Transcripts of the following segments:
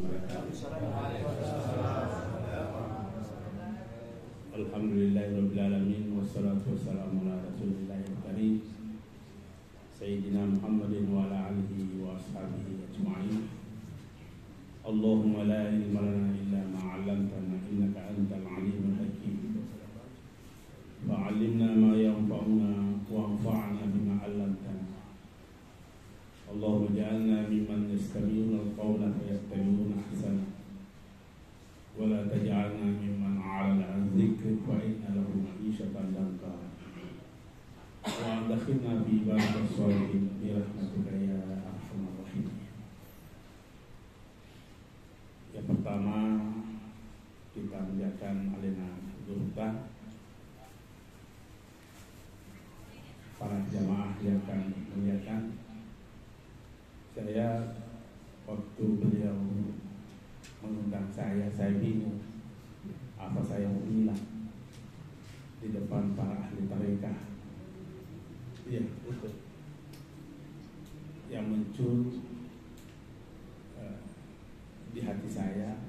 Alhamdulillahirrabbilalamin. Wassalatu wassalamu ala rasulillahil karim Sayyidina Muhammadin wa ala alihi wa ashabihi ajma'in. Allahumma la ilma lana illa ma'allamtana innaka antal alimul hakim. Fa'allimna ma yanfa'una wa anfa'na bima 'allamtana. Allahumma ja'alna mimman yastami'una al-qawla fayattabi'una ahsana. Wa la taj'alna mimman 'arada 'an dzikrik fa inna lahu ma'isyatan danka. Wa adkhilna fi ibadikas shalihin bi rahmatika ya arhamar rahimin. Yang pertama, kita menjalankan alena durta para jamaah yang akan menjalankan. Saya waktu beliau mengundang saya bingung apa saya mau bilang di depan para ahli tarekat. Iya, betul. Yang muncul di hati saya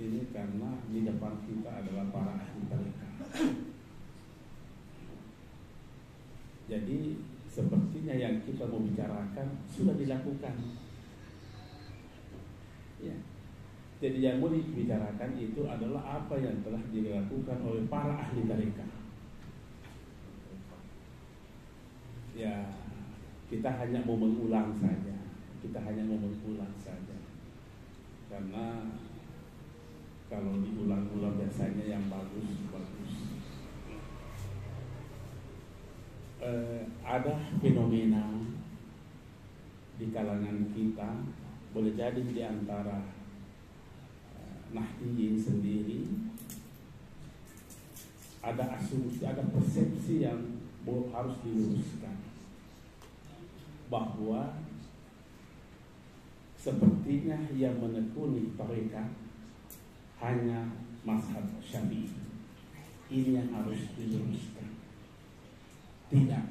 ini karena di depan kita adalah para ahli tarekat. Jadi sepertinya yang kita mau bicarakan sudah dilakukan. Ya. Jadi yang mau dibicarakan itu adalah apa yang telah dilakukan oleh para ahli tarekat. Ya, kita hanya mau mengulang saja. Karena kalau diulang-ulang biasanya yang bagus. Ada fenomena di kalangan kita, boleh jadi di antara Nahdiyin sendiri, ada asumsi, ada persepsi yang harus diluruskan, bahwa sepertinya yang menekuni tarekat hanya mazhab Syafi'i. Ini yang harus diluruskan. Tidak.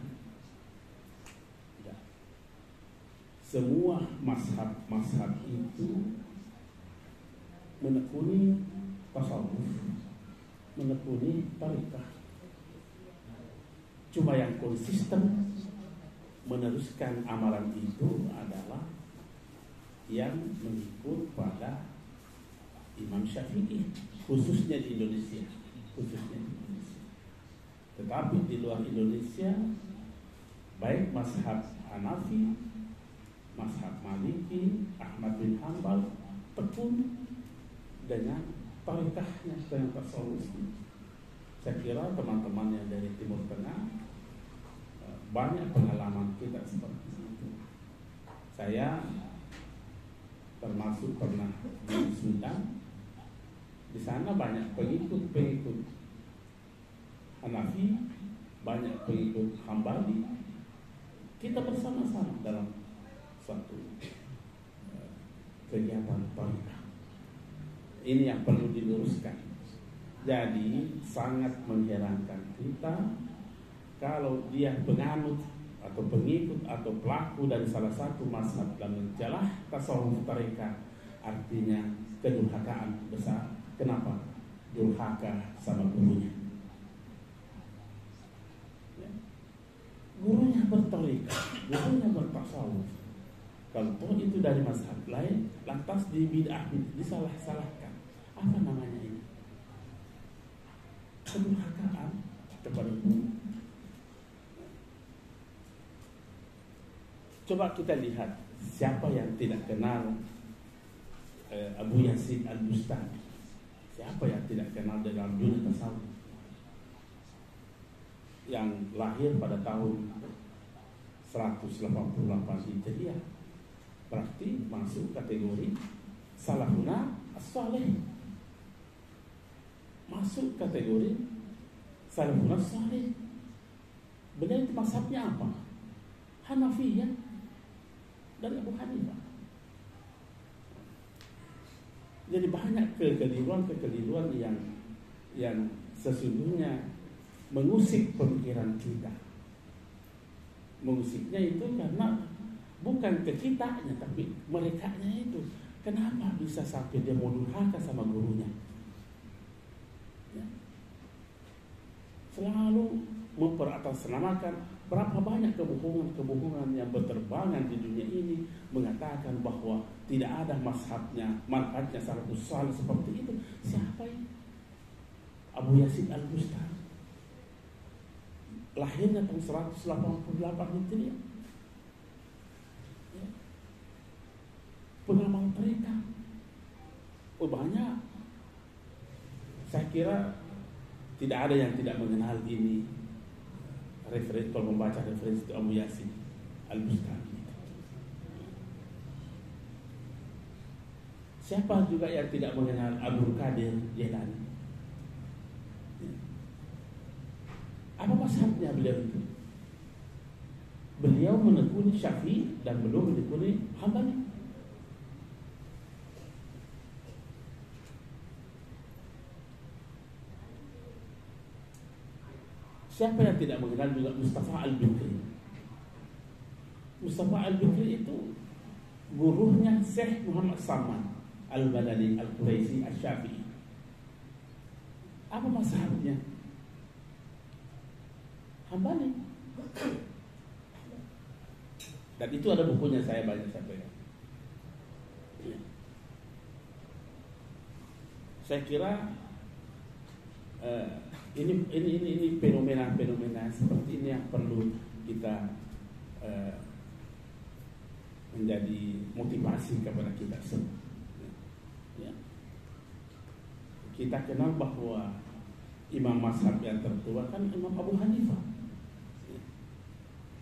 Semua mazhab itu menekuni tasawuf, menekuni tarekat. Cuma yang konsisten meneruskan amalan itu adalah yang mengikut pada Imam Syafi'i, khususnya di Indonesia. Tetapi di luar Indonesia, baik mazhab Hanafi, mazhab Maliki, Ahmad bin Hanbal tekun dengan tarekatnya, dengan tasawuf. Saya kira teman-teman yang dari Timur Tengah banyak pengalaman kita seperti itu. Saya termasuk pernah di Sudan. Di sana banyak pengikut Hanafi, banyak pengikut Hambali. Kita bersama-sama dalam suatu kegiatan tarekat. Ini yang perlu diluruskan. Jadi sangat mengherankan kita kalau dia penganut atau pengikut atau pelaku dari salah satu mazhab dalam mencelah tasawuf tarekat, artinya kedurhakaan besar. Kenapa? Durhaka sama gurunya. Gurunya bertarekat, gurunya bertasawuf. Kalau itu dari mazhab lain, lantas disalah-salahkan. Apa namanya ini? Kedurhakaan kepada guru. Coba kita lihat siapa yang tidak kenal Abu Yazid Al-Bustami. Siapa yang tidak kenal dalam dunia tasawuf? Yang lahir pada tahun 188 Hijriah, berarti masuk kategori salafuna as-salih. Masuk kategori salafuna as-salih. Beliau itu mazhabnya apa? Hanafiyah dan Abu Hanifah. Jadi banyak kekeliruan yang sesungguhnya mengusik pemikiran kita. Mengusiknya itu karena bukan ke kitanya, tapi merekanya itu. Kenapa bisa sampai dia mau durhaka sama gurunya? Ya. Selalu memperatasnamakan berapa banyak kebohongan yang berterbangan di dunia ini, mengatakan bahwa tidak ada manhajnya salafus saleh seperti itu. Siapa ini? Abu Yazid Al-Bustami. Lahirnya tahun 188 Hijriah. Ya. Pengamal mereka banyak. Saya kira tidak ada yang tidak mengenal ini. Kalau membaca referensi itu Abu Yazid Al-Bustami. Siapa juga yang tidak mengenal Abdul Qadir Jailani? Apa mazhabnya beliau itu? Beliau menekuni Syafi'i dan beliau menekuni Hambali. Siapa yang tidak mengenal juga Mustafa Al-Bikri? Mustafa Al-Bikri itu gurunya Syekh Muhammad Salman Al-Badali Al-Quraisi Al-Syafi'i. Apa mazhabnya? Hambali. Dan itu ada bukunya, saya banyak sampaikan. Ya. Saya kira ini fenomena seperti ini yang perlu kita menjadi motivasi kepada kita semua. Ya. Kita kenal bahwa imam mazhab yang tertua kan Imam Abu Hanifah. Ya.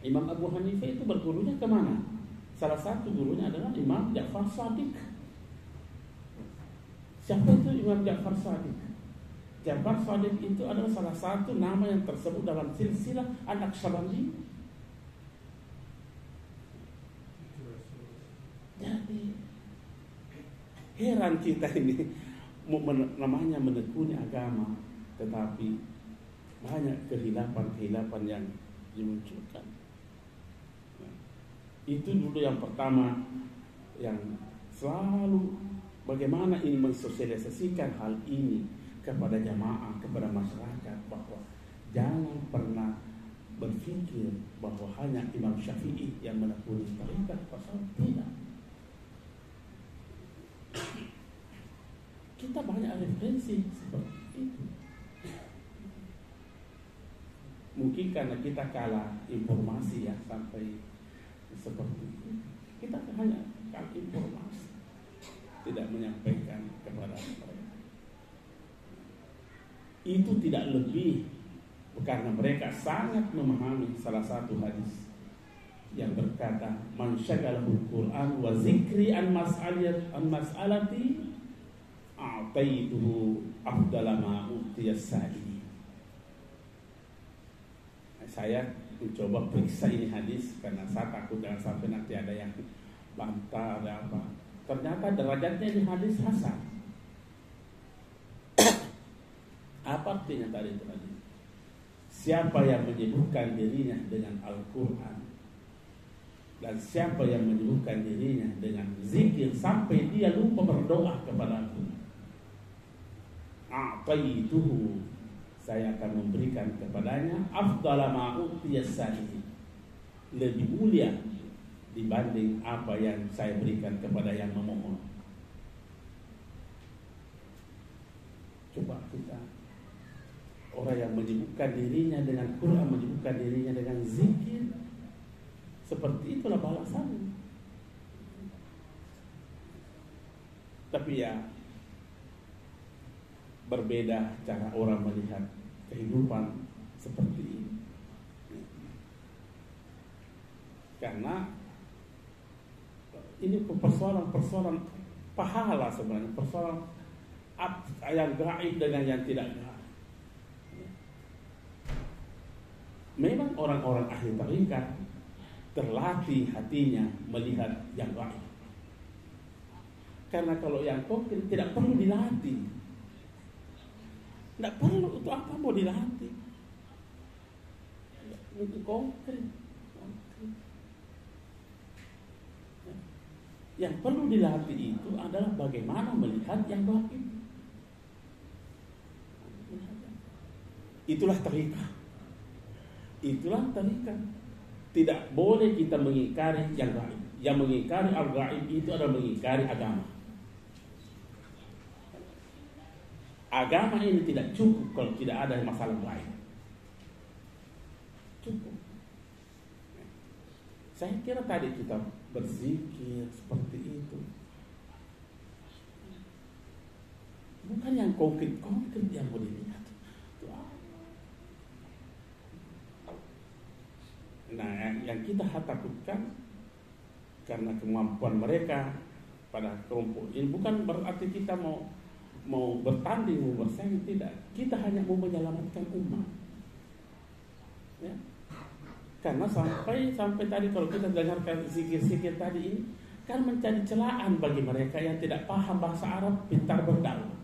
Imam Abu Hanifah itu bergurunya kemana? Salah satu gurunya adalah Imam Ja'far Shadiq. Siapa itu Imam Ja'far Shadiq? Ja'far Shadiq itu adalah salah satu nama yang tersebut dalam silsilah An-Naqsyabandi. Jadi heran kita ini namanya menekuni agama, tetapi banyak kehilapan yang dimunculkan. Nah, itu dulu yang pertama, yang selalu bagaimana ini mensosialisasikan hal ini kepada jamaah, kepada masyarakat, bahwa jangan pernah berpikir bahwa hanya Imam Syafi'i yang menekuni tarekat, pasal tidak. Kita banyak referensi seperti itu. Mungkin karena kita kalah informasi ya sampai seperti itu. Kita hanya kalah informasi, tidak menyampaikan kepada mereka. Itu tidak lebih karena mereka sangat memahami salah satu hadis yang berkata, man syaghalahul Qur'an wa zikri an mas'alati a'taituhu afdala ma utiyas sa'ili. Saya mencoba periksa ini hadis karena saya takut jangan sampai nanti ada yang bantah ada apa. Ternyata derajatnya di hadis hasan. Apa artinya tadi itu tadi? Siapa yang menyibukkan dirinya dengan Al-Quran dan siapa yang menyibukkan dirinya dengan zikir sampai dia lupa berdoa kepada Aku, a'taituhu, saya akan memberikan kepadanya afdala ma utiyas sa'ili, lebih mulia dibanding apa yang saya berikan kepada yang memohon. Coba kita, orang yang menyibukkan dirinya dengan Quran, menyibukkan dirinya dengan zikir, seperti itulah balasannya. Tapi ya berbeda cara orang melihat kehidupan seperti ini. Karena ini persoalan pahala sebenarnya, persoalan yang gaib dengan yang tidak gaib. Memang orang-orang ahli tarekat terlatih hatinya melihat yang gaib. Karena kalau yang konkret tidak perlu dilatih. Tidak perlu, untuk apa mau dilatih? Untuk konkret. Yang perlu dilatih itu adalah bagaimana melihat yang gaib. Itulah tariqah. Tidak boleh kita mengingkari yang gaib. Yang mengingkari al-gaib itu adalah mengingkari agama. Agama ini tidak cukup kalau tidak ada masalah gaib. Cukup. Saya kira tadi kita berzikir seperti itu. Bukan yang konkret yang boleh dilihat. Nah, yang kita takutkan karena kemampuan mereka pada kelompok ini bukan berarti kita mau bertanding, mau bersaing, tidak. Kita hanya mau menyelamatkan umat. Ya. Karena sampai tadi kalau kita dengarkan zikir-zikir tadi ini kan menjadi celaan bagi mereka yang tidak paham bahasa Arab, pintar berdakwah.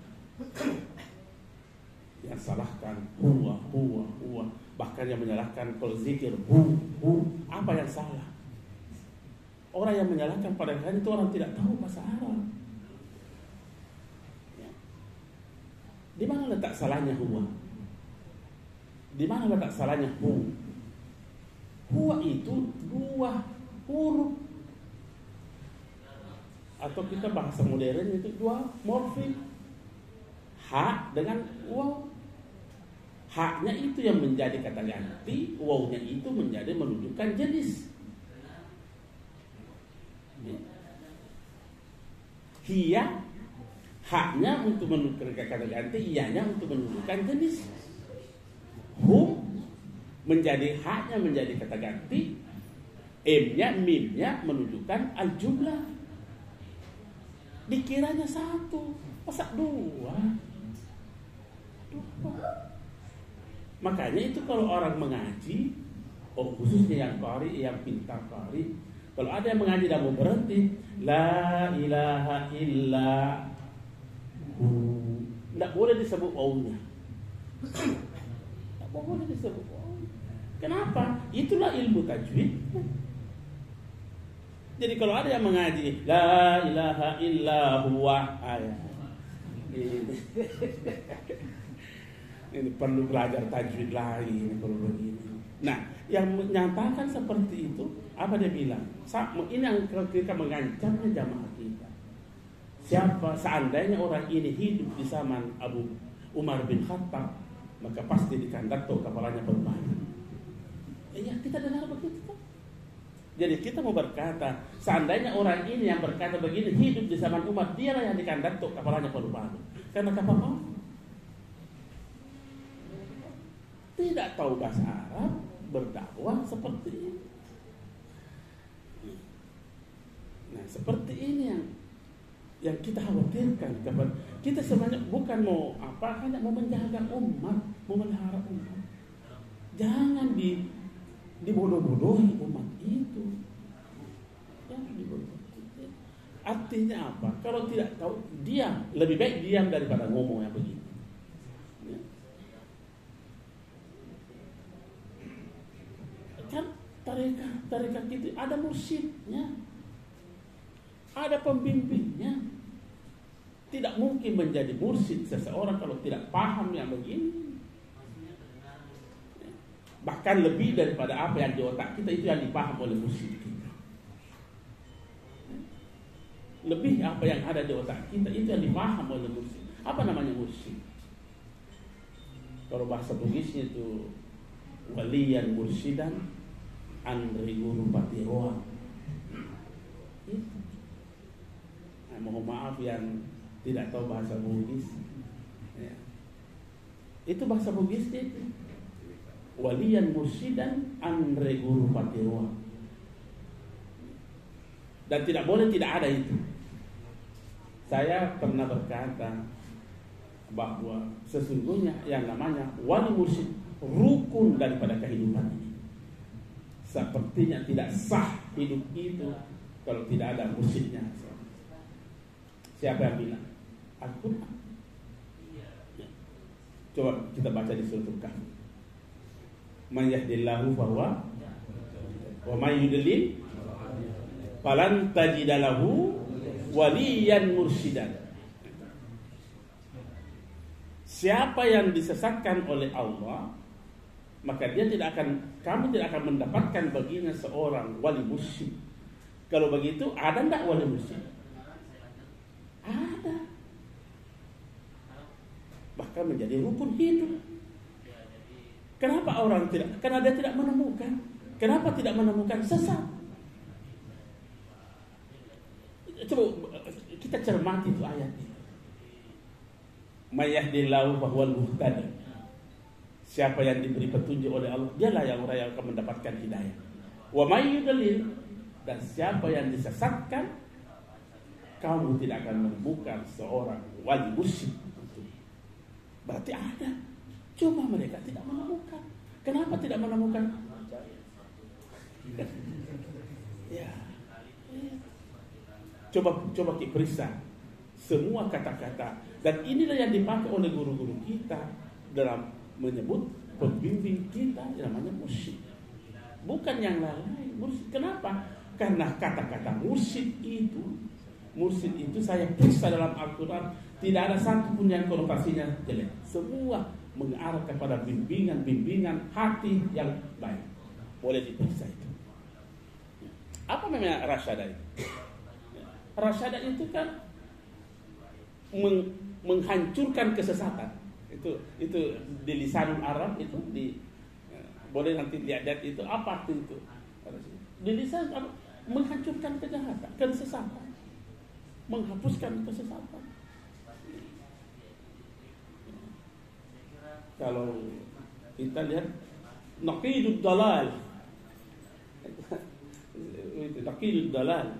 Yang salahkan huwa, bahkan yang menyalahkan kalau zikir hu, apa yang salah? Orang yang menyalahkan pada hari itu orang tidak tahu bahasa Arab. Ya. Di mana letak salahnya huwa? Di mana letak salahnya hu? Huwa itu dua huruf, atau kita bahasa modern itu dua morfem, ha dengan waw. Haknya itu yang menjadi kata ganti, wawnya itu menjadi menunjukkan jenis. Hiya, haknya untuk menunjukkan kata ganti, iyanya untuk menunjukkan jenis. Hum menjadi haknya menjadi kata ganti, m-nya, mim-nya menunjukkan al-jumlah. Dikiranya satu, masa dua. Makanya itu kalau orang mengaji, khususnya yang qari, yang pintar qari, kalau ada yang mengaji dan mau berhenti, la ilaha illa hu, tidak boleh disebut wawnya. Tidak boleh disebut waw. Kenapa? Itulah ilmu tajwid. Jadi kalau ada yang mengaji la ilaha illa huwa, ini perlu belajar tajwid lagi kalau begini. Nah, yang menyatakan seperti itu apa dia bilang? Ini yang kita mengancamnya jamaah kita. Siapa seandainya orang ini hidup di zaman Abu Umar bin Khattab, maka pasti dikandato kepalanya berbahaya. Ya kita dengar begitu. Jadi kita mau berkata, seandainya orang ini yang berkata begini hidup di zaman Umar, dialah yang dikandato kepalanya berbahaya. Karena apa? Tidak tahu bahasa Arab, berdakwah seperti ini. Nah, seperti ini yang kita khawatirkan. Kita sebenarnya bukan mau apa, hanya mau menjaga umat, mau melihara umat. Jangan dibodoh-bodohi umat itu. Jangan dibodoh-bodohi. Artinya apa? Kalau tidak tahu, diam. Lebih baik diam daripada ngomong yang begini. Ya. Kan tarekat itu ada mursyidnya, ada pembimbingnya. Tidak mungkin menjadi mursyid seseorang kalau tidak paham yang begini. Bahkan lebih daripada apa yang di otak kita, itu yang dipaham oleh mursyid kita. Lebih apa yang ada di otak kita, itu yang dipaham oleh mursyid. Apa namanya mursyid? Kalau bahasa Bugisnya itu waliyan mursyidan andri guru patiroa. Itu. Nah, mohon maaf yang tidak tahu bahasa Bugis. Ya. Itu bahasa Bugisnya itu. Waliyan mursyidan andre guru patiroa. Dan tidak boleh tidak ada itu. Saya pernah berkata bahwa sesungguhnya yang namanya wali mursyid rukun daripada kehidupan ini. Sepertinya tidak sah hidup itu kalau tidak ada mursyidnya. Siapa yang bilang? Al-Quran. Coba kita baca di surat Al-Kahfi. Man yahdillahu fahuwa wa man yudlil falan tajida lahu waliyan mursyidan. Siapa yang disesatkan oleh Allah, maka kamu tidak akan mendapatkan baginya seorang wali mursyid. Kalau begitu, ada enggak wali mursyid? Ada. Bahkan menjadi rukun hidup. Kenapa orang tidak? Karena dia tidak menemukan. Kenapa tidak menemukan? Sesat. Coba kita cermati itu ayat ini. May yahdihillahu fahuwal muhtadi. Siapa yang diberi petunjuk oleh Allah, dialah yang orang yang akan mendapatkan hidayah. Wa may yudlil, dan siapa yang disesatkan, kamu tidak akan menemukan seorang wali mursyid. Berarti ada, cuma mereka tidak menemukan. Kenapa tidak menemukan? Ya. Coba kita periksa semua kata-kata, dan inilah yang dipakai oleh guru-guru kita dalam menyebut pembimbing kita yang namanya mursyid. Bukan yang lain. Mursyid. Kenapa? Karena kata-kata mursyid itu saya periksa dalam Al-Quran, tidak ada satu pun yang konotasinya jelek. Semua mengarah kepada bimbingan hati yang baik. Boleh diperiksa itu. Apa memang rasyadah itu? Rasyadah itu kan menghancurkan kesesatan. Itu di lisanul Arab itu boleh nanti lihat itu apa arti itu. Di lisan menghancurkan kejahatan, kesesatan, menghapuskan kesesatan. Kalau kita lihat naqidud dalal, itu naqidud dalal.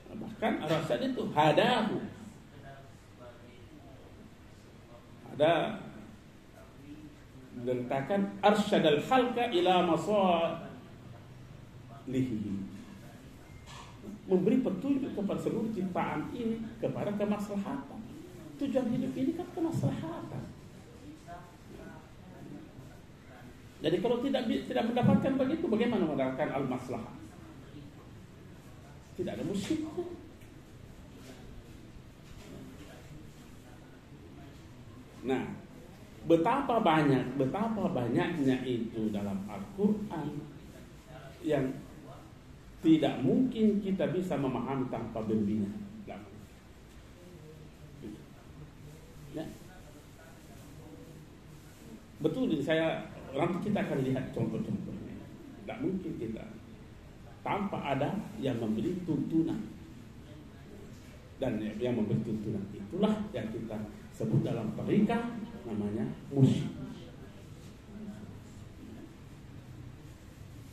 Bahkan rasanya itu hadahu. Ada mengatakan arsyadal khalqa ila masalihi, memberi petunjuk kepada seluruh ciptaan ini kepada kemaslahatan. Tujuan hidup ini kan kemaslahatan. Jadi kalau tidak mendapatkan begitu, bagaimana mendapatkan al-maslahah? Tidak ada musyidnya. Nah, betapa banyaknya itu dalam Al-Quran yang tidak mungkin kita bisa memahami tanpa bimbingan. Ya. Betul, nanti kita akan lihat contoh-contohnya. Tidak mungkin kita tanpa ada yang memberi tuntunan. Dan yang memberi tuntunan itulah yang kita sebut dalam tariqah namanya mursyid.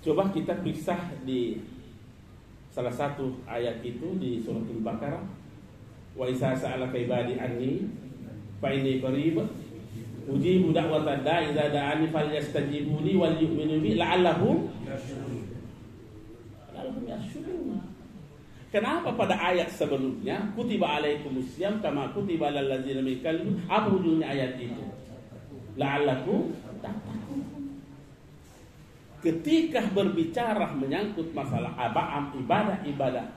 Coba kita periksa di salah satu ayat itu di surah Al-Baqarah. Wa isa sa'alaka ibadi anni fa inni qarib ujibu da'watad da'i idza da'ani falyastajibuni wal yu'minu bi la'allahum yashkurun. Kenapa pada ayat sebelumnya kutiba alaikumusiyam kama kutiba alal ladzina min qablikum? Apa ujungnya ayat itu? La'allakum tattaqun. Ketika berbicara menyangkut masalah ibadah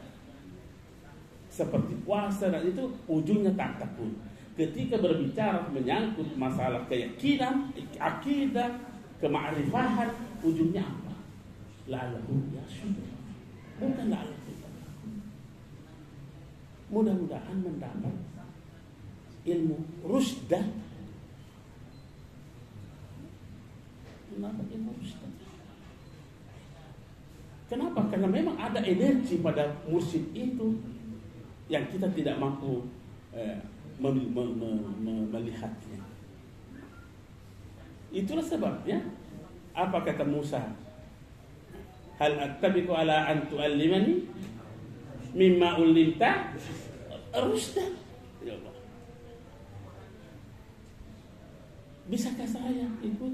seperti puasa dan itu ujungnya tattaqun. Ketika berbicara menyangkut masalah keyakinan, akidah, kema'rifahan, ujungnya apa? La'allakum yashkurun. Bukan la'allakum. Mudah-mudahan mendapat ilmu rusdah. Mendapat ilmu rusdah. Kenapa? Karena memang ada energi pada mursyid itu yang kita tidak mampu melihatnya. Itulah sebabnya apa kata Musa? Hal attabiqu ala an tu'allimani mimma ulimta rusdan. Ya Allah. Bisakah saya ikut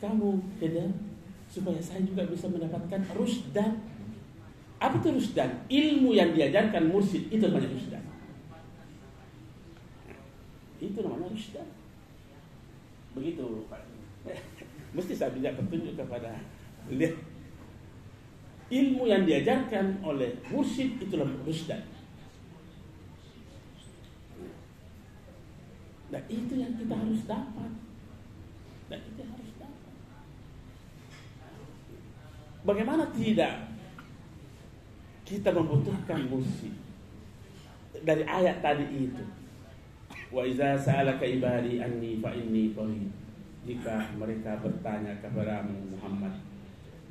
kamu Khidir supaya saya juga bisa mendapatkan rusdan? Apa itu rusdan? Ilmu yang diajarkan mursyid itu namanya rusdan. Itu namanya rusdan. Begitu Pak. Mesti saya bisa petunjuk kepada lihat. Ilmu yang diajarkan oleh mursyid itulah rusdan. Dan itu yang kita harus dapat. Bagaimana tidak kita membutuhkan musik dari ayat tadi itu. Wa iza sa'alaka ibadi anni fa inni qarib. Jika mereka bertanya kepadamu Muhammad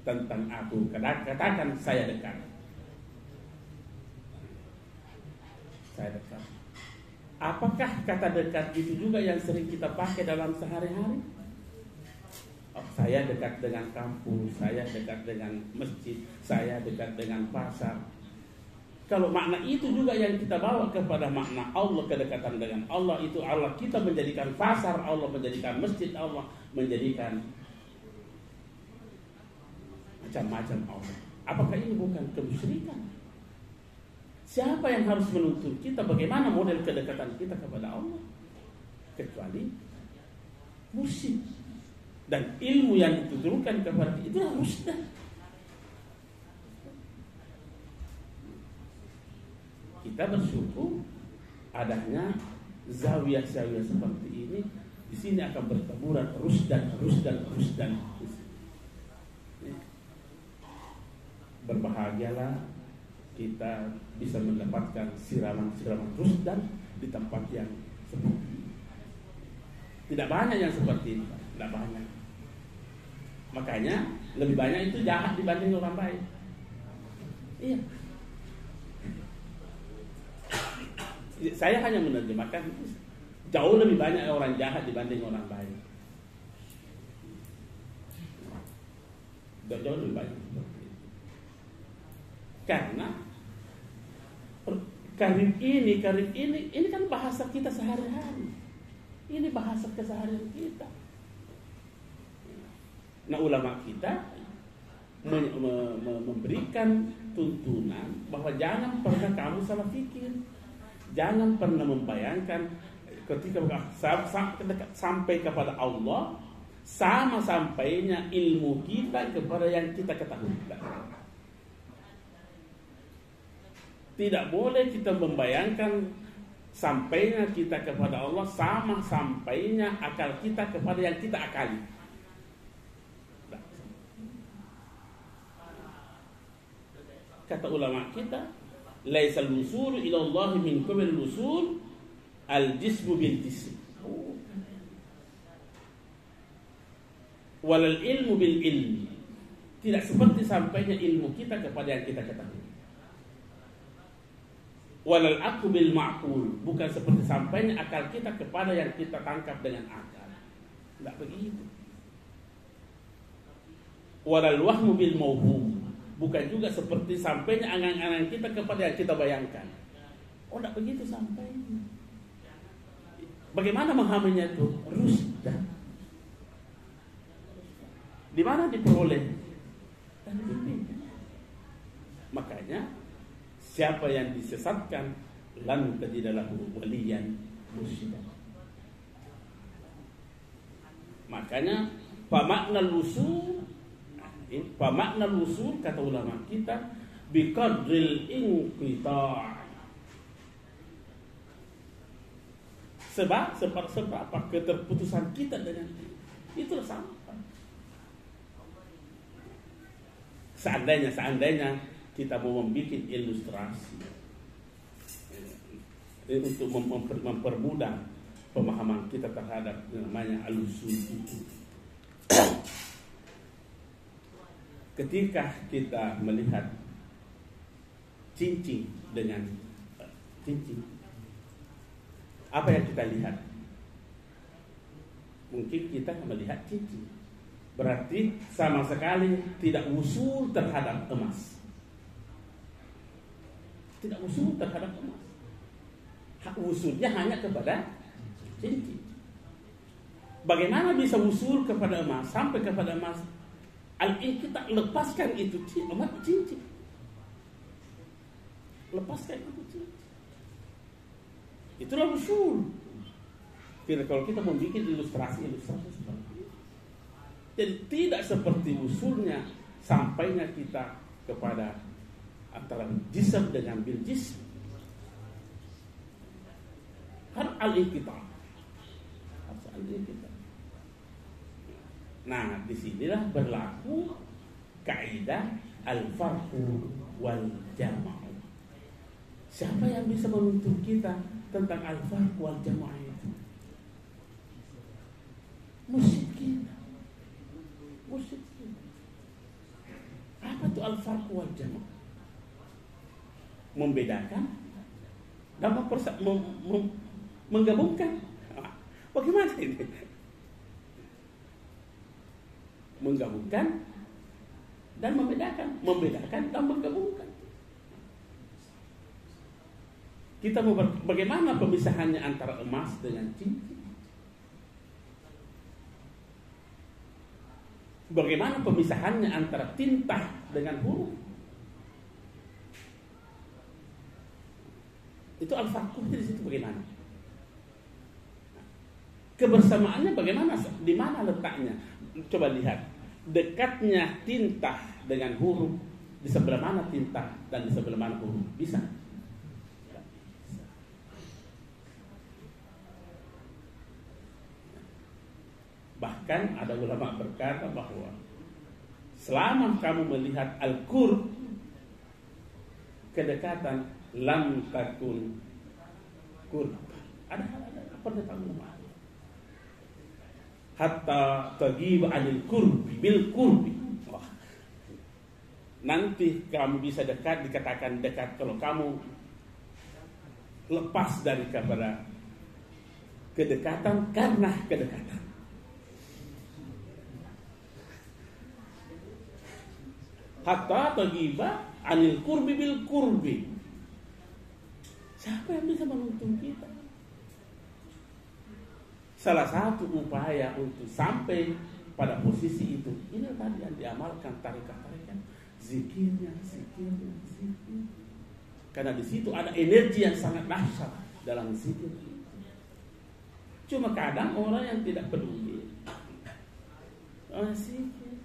tentang aku, katakan saya dekat. Saya dekat. Apakah kata dekat itu juga yang sering kita pakai dalam sehari-hari? Oh, saya dekat dengan kampus, saya dekat dengan masjid, saya dekat dengan pasar. Kalau makna itu juga yang kita bawa kepada makna Allah, kedekatan dengan Allah, itu Allah kita menjadikan pasar, Allah menjadikan masjid, Allah menjadikan macam-macam Allah. Apakah ini bukan kemusyrikan? Siapa yang harus menuntut kita bagaimana model kedekatan kita kepada Allah? Kecuali musik dan ilmu yang dituturkan kepada kita, itu harusnya. Kita bersyukur adanya zawiyah-zawiyah seperti ini. Di sini akan bertemuran rusdan. Berbahagialah kita bisa mendapatkan siraman-siraman rusdan di tempat yang seperti ini. Tidak banyak yang seperti ini, tidak banyak. Makanya lebih banyak itu jahat dibanding orang baik. Iya. Saya hanya menerjemahkan jauh lebih banyak orang jahat dibanding orang baik. Jauh lebih banyak. Karena karim ini kan bahasa kita sehari-hari. Ini bahasa keseharian kita. Nah, ulama kita memberikan tuntunan bahwa jangan pernah kamu salah fikir. Jangan pernah membayangkan ketika sampai kepada Allah sama sampainya ilmu kita kepada yang kita ketahui. Tidak boleh kita membayangkan sampainya kita kepada Allah sama sampainya akal kita kepada yang kita akali. Kata ulama kita, laisal wusul ila Allah min qabil wusul al-jismu bil jism. Walal ilmu bil ilmi. Tidak seperti sampainya ilmu kita kepada yang kita ketahui. Walal aqlu bil ma'qul, bukan seperti sampainya akal kita kepada yang kita tangkap dengan akal. Tidak begitu. Walal wahmu bil mawhum, bukan juga seperti sampainya angan-angan kita kepada yang kita bayangkan. Oh, tidak begitu sampainya. Bagaimana memahaminya itu? Rusdan. Di mana diperoleh? Dan dipimpin. Makanya siapa yang disesatkan lan tajidalahu waliyan mursyida. Makanya pamakna usul kata ulama kita biqadril inqita'. Sebab apa keterputusan kita dengan itu sampai. Seandainya kita mau membuat ilustrasi untuk mempermudah pemahaman kita terhadap namanya al-usul itu. Ketika kita melihat cincin dengan cincin, apa yang kita lihat? Mungkin kita melihat cincin, berarti sama sekali tidak usul terhadap emas. Tidak usul terhadap emas. Hak usulnya hanya kepada cincin. Bagaimana bisa usul kepada emas sampai kepada emas? Al-inqita, lepaskan itu emas cincin. Lepaskan itu cincin. Itulah usul. Kalau kita membuat ilustrasi seperti itu. Jadi tidak seperti usulnya sampainya kita kepada antara jism dengan bil jism. Har al-inqita. Nah, disinilah berlaku kaidah al-farqu wal jama'u. Siapa yang bisa menuntut kita tentang al-farqu wal jama'u itu? Musyrikin. Apa itu al-farqu wal jama'u? Membedakan dan menggabungkan. Bagaimana ini? Menggabungkan dan membedakan dan menggabungkan. Kita mau bagaimana pemisahannya antara emas dengan cincin? Bagaimana pemisahannya antara tinta dengan huruf? Itu al-farqu di situ bagaimana? Kebersamaannya bagaimana? Di mana letaknya? Coba lihat. Dekatnya tinta dengan huruf, di sebelah mana tinta dan di sebelah mana huruf? Bisa? Bahkan ada ulama berkata bahwa selama kamu melihat al-qurb, kedekatan, lam takun qurb. Ada pernyataan ulama. Hatta tagib anil qurbi bil qurbi. Wah. Nanti kamu bisa dekat, dikatakan dekat kalau kamu lepas dari kepada kedekatan karena kedekatan. Hatta tagiba anil qurbi bil qurbi. Siapa yang bisa menuntun kita? Salah satu upaya untuk sampai pada posisi itu, ini tadi yang diamalkan tarekat-tarekat, zikirnya. Karena di situ ada energi yang sangat dahsyat dalam zikir. Cuma kadang orang yang tidak peduli, orang zikir,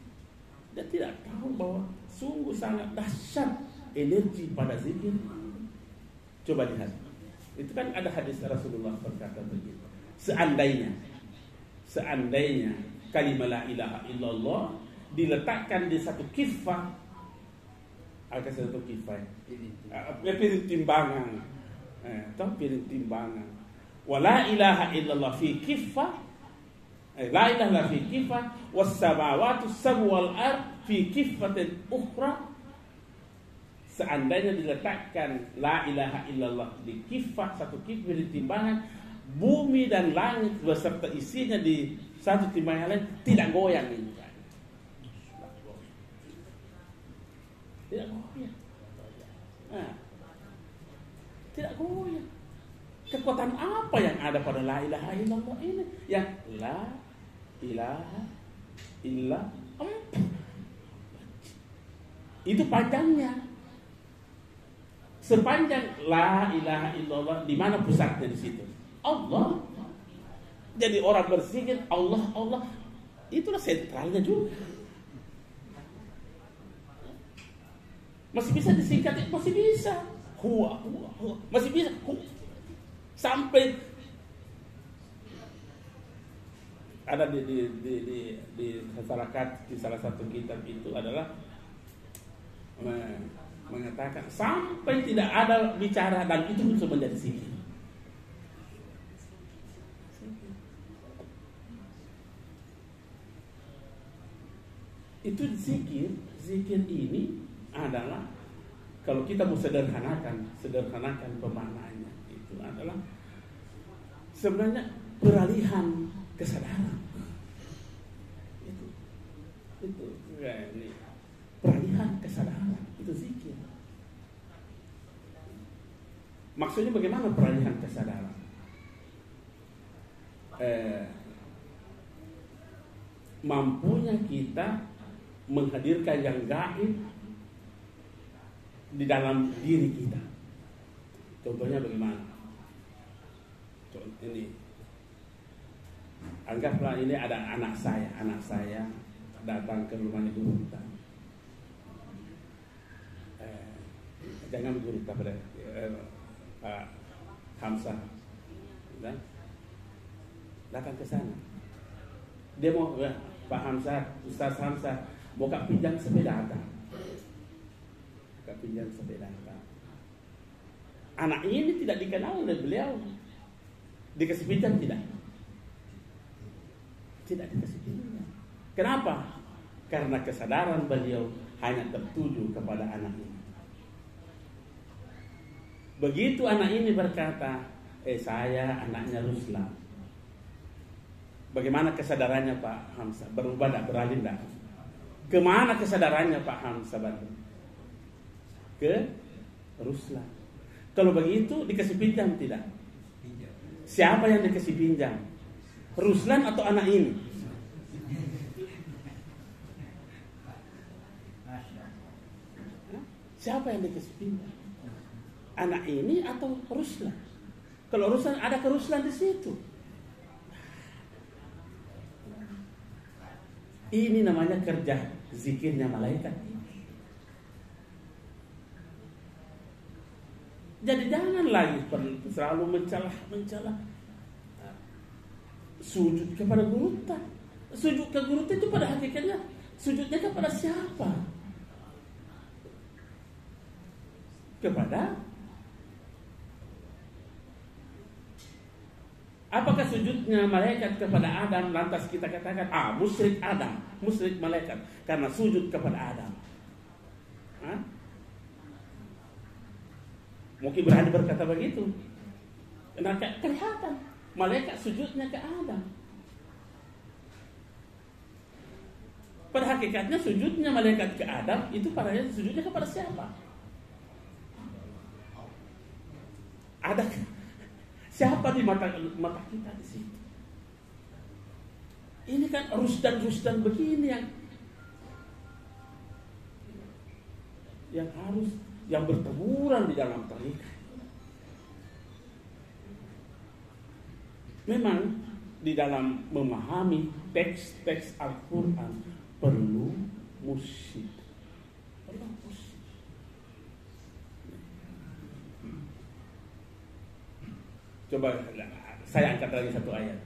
dia tidak tahu bahwa sungguh sangat dahsyat energi pada zikir. Coba lihat, itu kan ada hadis Rasulullah berkata begitu. Seandainya kalimat la ilaha illallah diletakkan di satu kifah, ada satu kifah, piring timbangan, piring timbangan. Wa la ilaha illallah fi kifah, la ilaha fi kifah, was samawati sab'u wal ard fi kifatin ukhra. Seandainya diletakkan la ilaha illallah di kifah, satu kifah di timbangan, bumi dan langit beserta isinya di satu timbangan lain tidak goyang ini. Tidak goyang. Tidak goyang. Kekuatan apa yang ada pada la ilaha illallah ini? Yang la ilaha illallah. Itu panjangnya. Sepanjang la ilaha illallah, di mana pusatnya di situ? Allah. Jadi orang berzikir Allah, itulah sentralnya juga. Masih bisa disingkat, masih bisa. Huwa. Masih bisa. Sampai ada di masyarakat, di salah satu kitab itu adalah mengatakan sampai tidak ada bicara dan itu bisa menjadi zikir. Itu zikir ini adalah kalau kita mau sederhanakan pemaknaannya, itu adalah sebenarnya peralihan kesadaran. Itu ya, ini peralihan kesadaran, itu zikir. Maksudnya bagaimana peralihan kesadaran? Mampunya kita menghadirkan yang gaib di dalam diri kita. Contohnya bagaimana? Ini, anggaplah ini ada anak saya datang ke rumahnya guru kita. Jangan guru kita pada Pak Hamzah, datang ke sana. Dia mau Pak Hamzah, Ustaz Hamzah, mau kak pinjam sepeda tak? Kak pinjam sepeda tak? Anak ini tidak dikenal oleh beliau. Dikasih pinjam tidak? Tidak dikasih pinjam. Kenapa? Karena kesadaran beliau hanya tertuju kepada anak ini. Begitu anak ini berkata, saya anaknya Ruslan. Bagaimana kesadarannya Pak Hamzah? Berubah tak? Beralih tak? Kemana kesadarannya Pak Hamzah? Ke Ruslan. Kalau begitu dikasih pinjam tidak? Siapa yang dikasih pinjam? Ruslan atau anak ini? Siapa yang dikasih pinjam? Anak ini atau Ruslan? Kalau Ruslan, ada ke Ruslan di situ. Ini namanya kerja zikirnya malaikat. Jadi jangan lagi selalu mencelah sujud kepada guru. Sujud ke guru itu pada hakikatnya sujudnya kepada siapa? Kepada apakah sujudnya malaikat kepada Adam lantas kita katakan musyrik Adam, musyrik malaikat karena sujud kepada Adam? Mungkin berani berkata begitu. Karena kelihatan malaikat sujudnya ke Adam. Pada hakikatnya sujudnya malaikat ke Adam itu pada sujudnya kepada siapa? Ada siapa di mata kita di situ? Ini kan rusdan begini yang harus yang berteguran di dalam tarekat. Memang di dalam memahami teks-teks Al-Quran perlu mursyid. Coba saya angkat lagi satu ayat.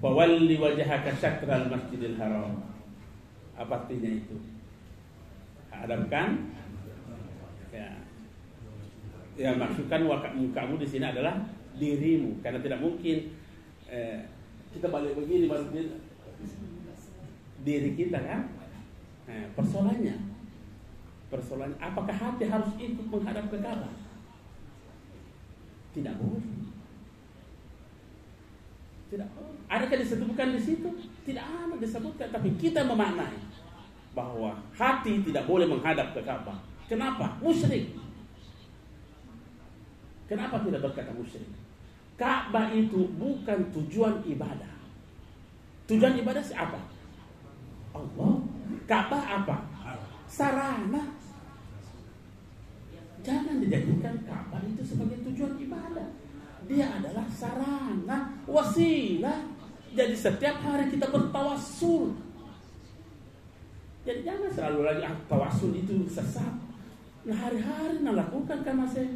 Fawalli wajhaka syatral masjidil haram. Apa artinya itu? Hadapkan ya maksudkan mukamu di sini adalah dirimu, karena tidak mungkin kita balik begini diri kita kan. Persoalannya apakah hati harus ikut menghadap ke Ka'bah? Tidak boleh. Adakah disebutkan di situ? Tidak ada disebutkan, tapi kita memaknai bahwa hati tidak boleh menghadap ke Ka'bah. Kenapa? Musyrik. Kenapa tidak berkata musyrik? Ka'bah itu bukan tujuan ibadah. Tujuan ibadah siapa? Allah. Ka'bah apa? Sarana. Jangan dijadikan Ka'bah itu sebagai tujuan ibadah. Dia adalah sarana, wasilah. Jadi setiap hari kita bertawassul. Jadi jangan selalu lagi tawassul itu sesat. Nah, hari-hari lakukan karena saya.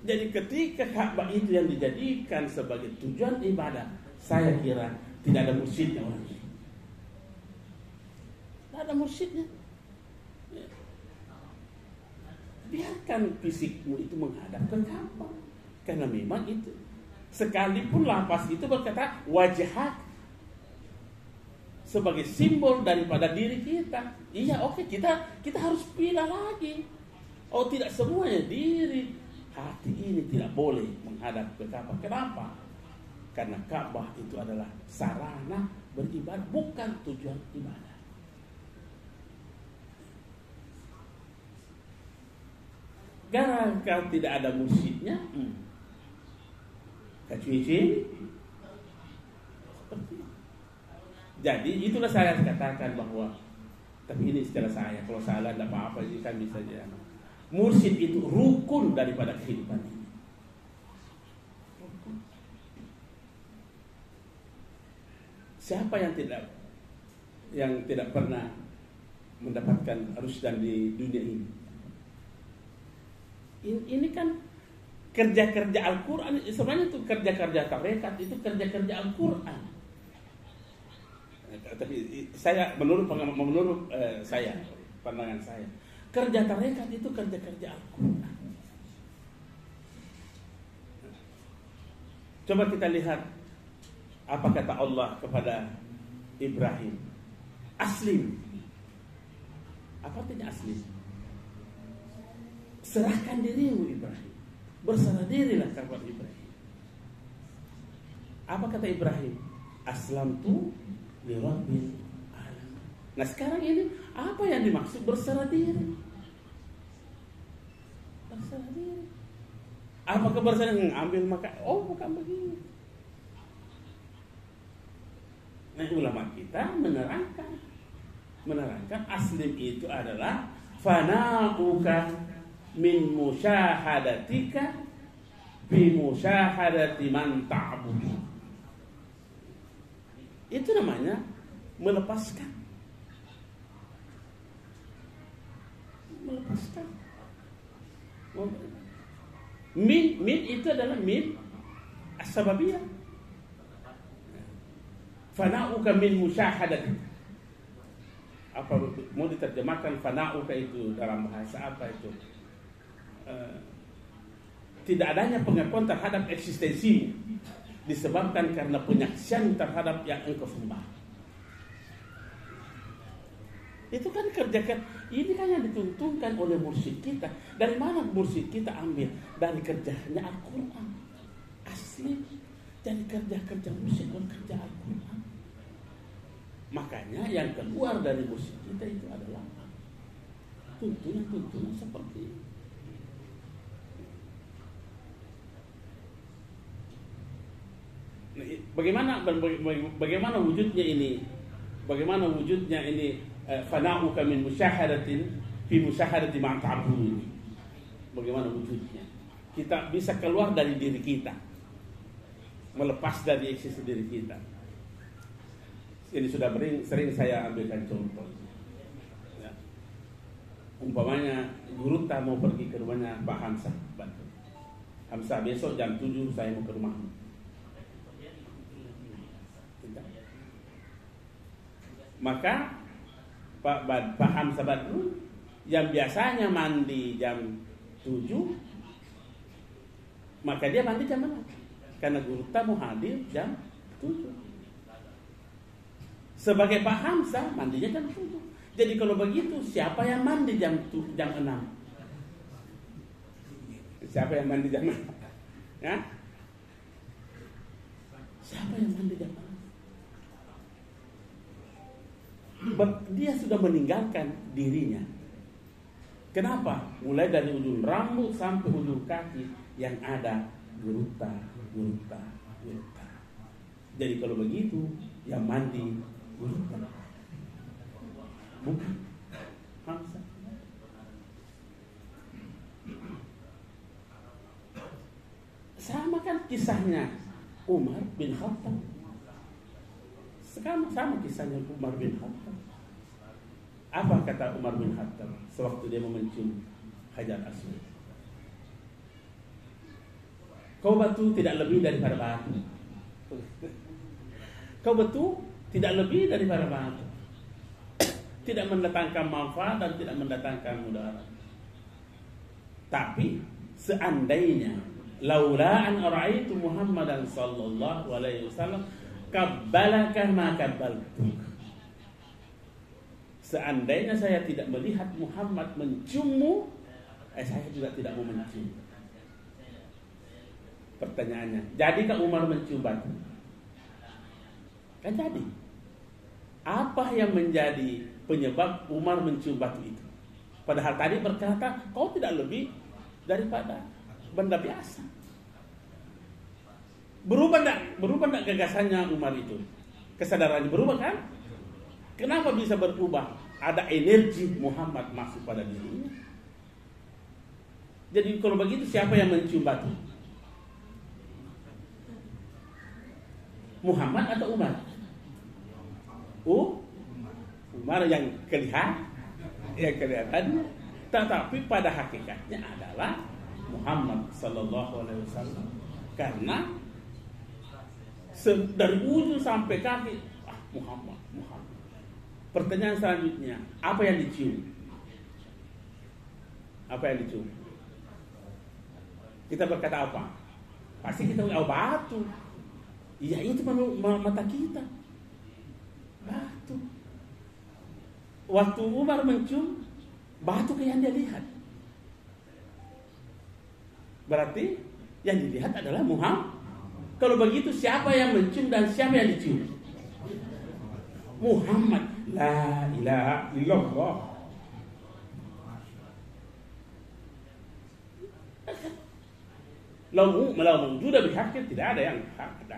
Jadi ketika Ka'bah itu yang dijadikan sebagai tujuan ibadah, saya kira tidak ada mursyidnya orang ini. Tidak ada mursyidnya. Biarkan fisikmu itu menghadap ke Ka'bah, karena memang itu. Sekalipun lafaz itu berkata wajhak sebagai simbol daripada diri kita. Iya, oke, kita harus pilih lagi. Oh, tidak semuanya diri. Hati ini tidak boleh menghadap ke Ka'bah. Kenapa? Karena Ka'bah itu adalah sarana beribadah, bukan tujuan ibadah. Gara-gara tidak ada mursyidnya, kacui-cui. Jadi itulah saya katakan bahwa, tapi ini istilah saya, kalau salah tidak apa-apa, ini kan bisa jadi. Mursyid itu rukun daripada kehidupan ini. Siapa yang tidak pernah mendapatkan rusdan di dunia ini? Ini kan kerja-kerja Al-Quran sebenarnya itu kerja-kerja tarekat, itu kerja-kerja Al-Quran. Tapi saya menurut saya, pandangan saya, kerja tarekat itu kerja-kerja Al-Quran. Coba kita lihat apa kata Allah kepada Ibrahim. Aslim. Apa artinya aslim? Serahkan dirimu Ibrahim. Berserah dirilah kepada Ibrahim. Apa kata Ibrahim? Aslamtu li rabbil alamin. Nah sekarang ini apa yang dimaksud berserah diri? Berserah diri. Apakah berserah diri? Ambil maka bukan begini. Nah ulama kita menerangkan aslim itu adalah fana'uka min musyahadatika bi musyahadati man ta'budu. Itu namanya melepaskan. Min itu adalah min as-sababiyah. Fana'uka min musyahadatika. Apa mau diterjemahkan fana'uka itu dalam bahasa apa itu? Tidak adanya pengakuan terhadap eksistensimu disebabkan karena penyaksian terhadap yang engkau sembah. Itu kan kerjakan. Ini kan yang dituntunkan oleh mursyid kita. Dari mana mursyid kita ambil? Dari kerjanya Al-Quran. Asli. Jadi kerja mursyid dan kerja Al-Quran. Makanya yang keluar dari mursyid kita itu adalah tuntunan seperti ini. Bagaimana wujudnya ini? Bagaimana wujudnya ini? Fana'uka min musyahadatin fi musyahadati ma ta'budun. Bagaimana wujudnya? Kita bisa keluar dari diri kita, melepas dari eksistensi diri kita. Ini sudah sering saya ambilkan contoh. Ya. Umpamanya guru mau pergi ke rumahnya Pak Hamzah. Hamzah besok jam 7 saya mau ke rumahmu. Maka Pak Hamzah Badrun yang biasanya mandi jam 7, maka dia mandi jam 6. Karena guru mau hadir jam 7. Sebagai Pak Hamzah mandinya jam 7. Jadi kalau begitu siapa yang mandi jam 6? Siapa yang mandi jam 6? Ya? Siapa yang mandi jam 6? Dia sudah meninggalkan dirinya. Kenapa? Mulai dari ujung rambut sampai ujung kaki yang ada geruta. Jadi kalau begitu yang mandi geruta. Bukan Hamzah. Sama kan kisahnya Umar bin Khattab. Sekarang sama kisahnya Umar bin Khattab. Apa kata Umar bin Khattab sewaktu dia mencium Hajar Aswad? Kau batu tidak lebih daripada batu. Kau batu tidak lebih daripada batu. Tidak mendatangkan manfaat dan tidak mendatangkan mudarat. Tapi seandainya laula an ra'aitu Muhammadan sallallahu alaihi wasallam kabbalaka ma kabbaltuk. Seandainya saya tidak melihat Muhammad menciummu, saya juga tidak mau mencium. Pertanyaannya, jadikah Umar mencium batu? Kan jadi. Apa yang menjadi penyebab Umar mencium batu itu? Padahal tadi berkata, kau tidak lebih daripada benda biasa. Berubah tak gagasannya Umar itu? Kesadarannya berubah kan? Kenapa bisa berubah? Ada energi Muhammad masuk pada dirinya. Jadi kalau begitu siapa yang mencium batu? Muhammad atau Umar? Umar yang kelihatan. Tetapi pada hakikatnya adalah Muhammad sallallahu alaihi wasallam. Karena dari ujung sampai kaki Muhammad. Pertanyaan selanjutnya, apa yang dicium? Apa yang dicium? Kita berkata apa? Pasti kita batu. Iya, itu mata kita. Batu. Waktu Umar mencium batu yang dia lihat. Berarti yang dilihat adalah Muhammad. Kalau begitu siapa yang mencium dan siapa yang dicium? Muhammad. La ilaha illallah. Lau mawjuda bihaqin, tidak ada yang hak ada.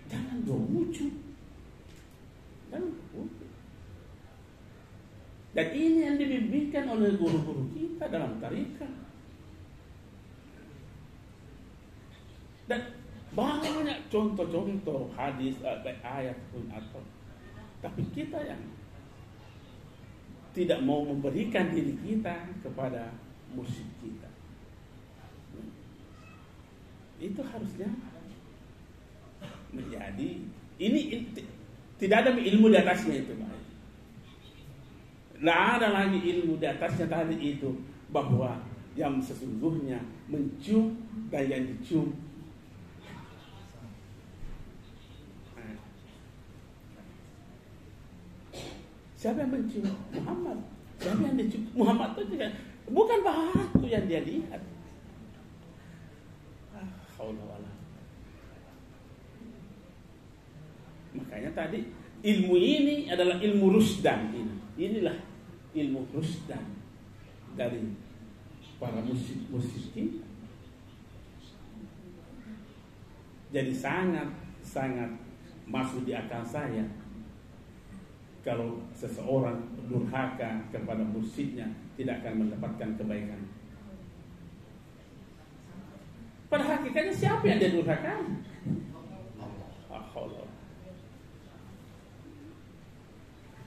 Jangan lucu. Dan ini yang dibimbingkan oleh guru-guru kita dalam tarikat. Dan banyak contoh-contoh hadis, ayat pun atau, tapi kita yang tidak mau memberikan diri kita kepada mursyid kita. Itu harusnya menjadi ini tidak ada ilmu di atasnya itu, Pak. Tidak ada lagi ilmu di atasnya tadi itu, bahwa yang sesungguhnya mencium dan yang dicium. Siapa yang mencium? Muhammad. Siapa yang dicium? Muhammad itu juga bukan batu yang dia lihat. Makanya tadi ilmu ini adalah ilmu rusdan ini. Inilah ilmu rusdan dari para musik kita. Jadi sangat masuk di akal saya kalau seseorang durhaka kepada mursyidnya tidak akan mendapatkan kebaikan. Pada hakikatnya siapa yang dia durhakai?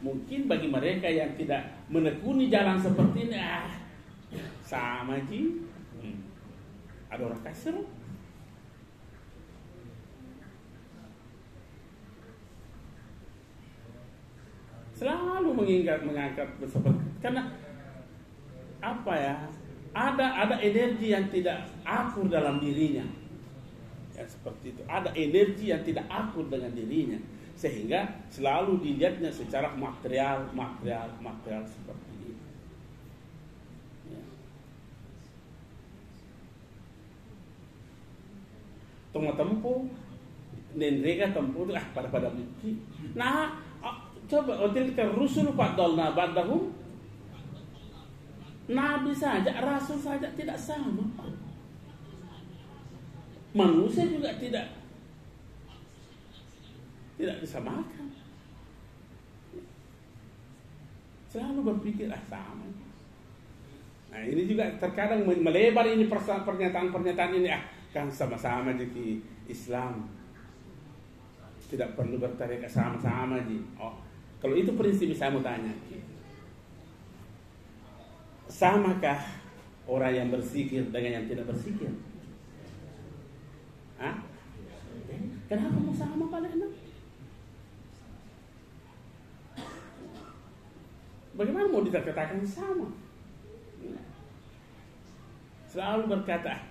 Mungkin bagi mereka yang tidak menekuni jalan seperti ini, sama ji, ada orang kasir. Selalu mengangkat seperti, karena apa ya? Ada energi yang tidak akur dalam dirinya, ya seperti itu. Ada energi yang tidak akur dengan dirinya, sehingga selalu dilihatnya secara material seperti itu. Ya. Tengah tempuh, nendrega tempuh itu pada bukti. Nah, coba tilka rusul faddalna ba'dahum. Nabi saja, rasul saja tidak sama. Manusia juga tidak disamakan. Selalu berpikir sama. Nah, ini juga terkadang melebar ini pernyataan ini, kan sama-sama jadi Islam. Tidak perlu bertarik sama-sama ji. Oh, kalau itu prinsip saya mau tanya. Samakah orang yang berzikir dengan yang tidak berzikir? Kenapa mau sama kalian? Bagaimana mau dikatakan sama? Selalu berkata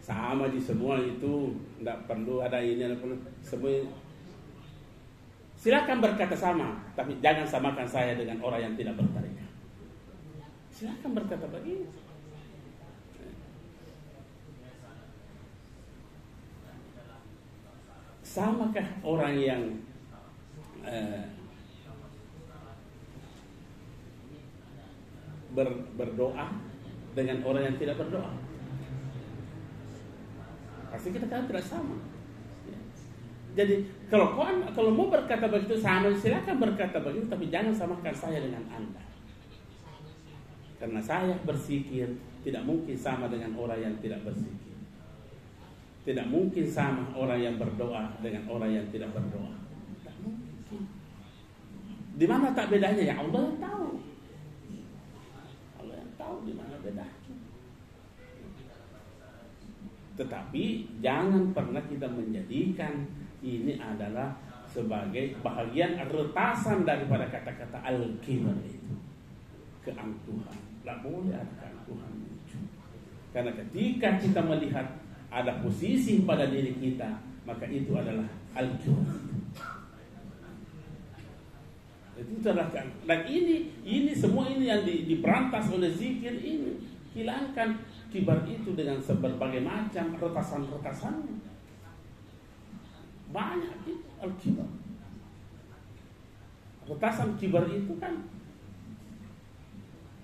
sama di semua itu, tidak perlu ada ini, tidak perlu semua. Silakan berkata sama, tapi jangan samakan saya dengan orang yang tidak bertarekat. Silakan berkata begitu. Samakah orang yang berdoa dengan orang yang tidak berdoa? Pasti kita kan tidak sama. Jadi kalau mau berkata begitu sama, silakan berkata begitu, tapi jangan samakan saya dengan Anda. Karena saya berzikir tidak mungkin sama dengan orang yang tidak berzikir. Tidak mungkin sama orang yang berdoa dengan orang yang tidak berdoa. Tidak mungkin. Di mana tak bedanya? Ya Allah yang tahu. tahu di mana bedanya. Tetapi jangan pernah kita menjadikan ini adalah sebagai bahagian retasan daripada kata-kata al-kibar itu, keangkuhan. Tidak boleh ada keangkuhan itu. Karena ketika kita melihat ada posisi pada diri kita, maka itu adalah al-kibar. Itu adalah, dan ini semua ini yang diberantas oleh zikir ini. Hilangkan kibar itu dengan berbagai macam retasan-retasannya. Banyak itu al-kibar. Retasan kibar itu kan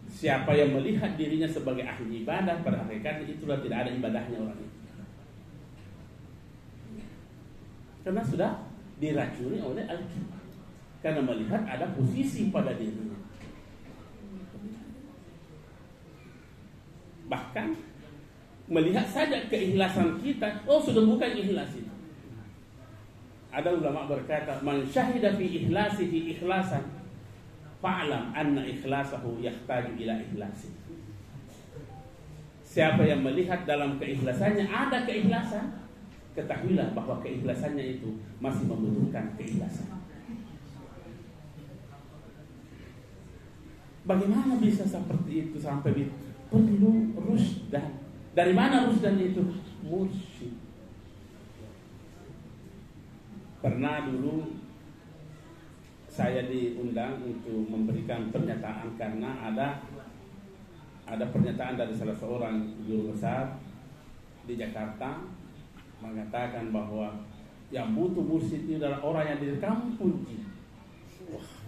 siapa yang melihat dirinya sebagai ahli ibadah, pada hakikatnya itulah tidak ada ibadahnya orang itu. Karena sudah diracuni oleh al-kibar. Karena melihat ada posisi pada dirinya. Bahkan melihat saja keikhlasan kita, oh sudah bukan ikhlas itu. Ada ulama berkata, man syahida fi ikhlasihi ikhlasan, fa'lam anna ikhlasahu yahtaju ila ikhlasi. Siapa yang melihat dalam keikhlasannya ada keikhlasan, ketahuilah bahwa keikhlasannya itu masih membutuhkan keikhlasan. Bagaimana bisa seperti itu sampai perlu rusdan? Dari mana rusdan itu? Mursyid. Pernah dulu saya diundang untuk memberikan pernyataan karena ada pernyataan dari salah seorang guru besar di Jakarta mengatakan bahwa yang butuh mursyid itu adalah orang yang di kampung. Wah.